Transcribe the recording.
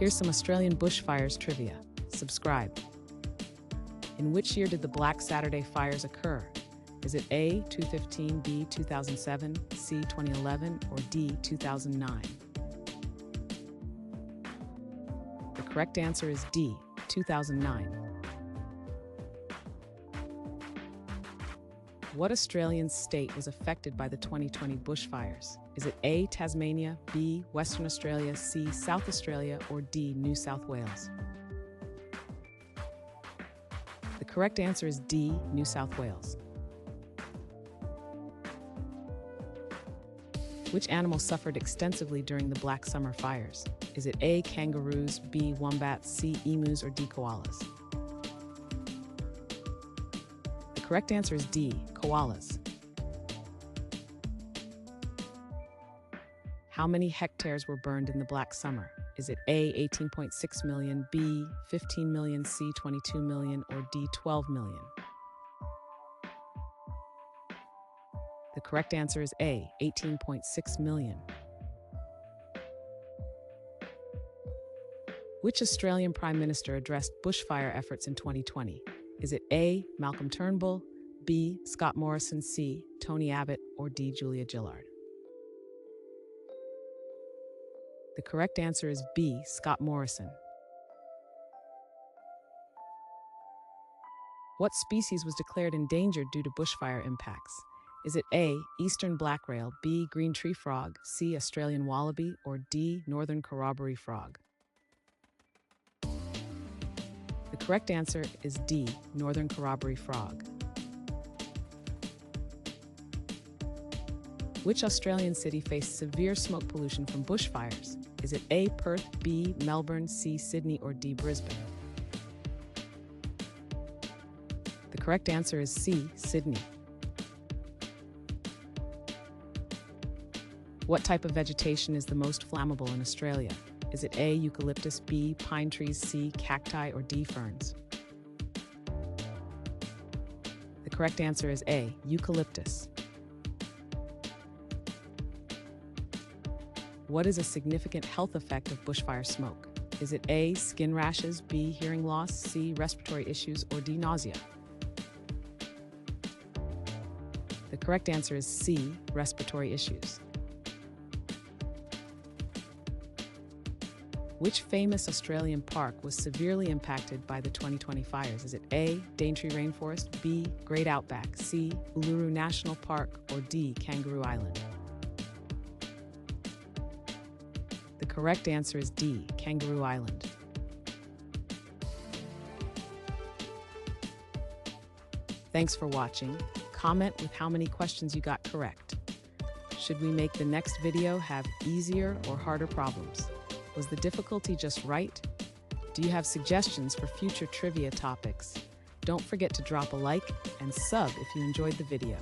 Here's some Australian bushfires trivia. Subscribe. In which year did the Black Saturday fires occur? Is it A, 2015, B, 2007, C, 2011, or D, 2009? The correct answer is D, 2009. What Australian state was affected by the 2020 bushfires? Is it A, Tasmania, B, Western Australia, C, South Australia, or D, New South Wales? The correct answer is D, New South Wales. Which animal suffered extensively during the Black Summer fires? Is it A, kangaroos, B, wombats, C, emus, or D, koalas? The correct answer is D, koalas. How many hectares were burned in the Black Summer? Is it A, 18.6 million, B, 15 million, C, 22 million, or D, 12 million? The correct answer is A, 18.6 million. Which Australian Prime Minister addressed bushfire efforts in 2020? Is it A, Malcolm Turnbull, B, Scott Morrison, C, Tony Abbott, or D, Julia Gillard? The correct answer is B, Scott Morrison. What species was declared endangered due to bushfire impacts? Is it A, eastern black rail, B, green tree frog, C, Australian wallaby, or D, northern corroboree frog? The correct answer is D, northern corroboree frog. Which Australian city faced severe smoke pollution from bushfires? Is it A, Perth, B, Melbourne, C, Sydney, or D, Brisbane? The correct answer is C, Sydney. What type of vegetation is the most flammable in Australia? Is it A, eucalyptus, B, pine trees, C, cacti, or D, ferns? The correct answer is A, eucalyptus. What is a significant health effect of bushfire smoke? Is it A, skin rashes, B, hearing loss, C, respiratory issues, or D, nausea? The correct answer is C, respiratory issues. Which famous Australian park was severely impacted by the 2020 fires? Is it A, Daintree Rainforest, B, Great Outback, C, Uluru National Park, or D, Kangaroo Island? The correct answer is D, Kangaroo Island. Thanks for watching. Comment with how many questions you got correct. Should we make the next video have easier or harder problems? Was the difficulty just right? Do you have suggestions for future trivia topics? Don't forget to drop a like and sub if you enjoyed the video.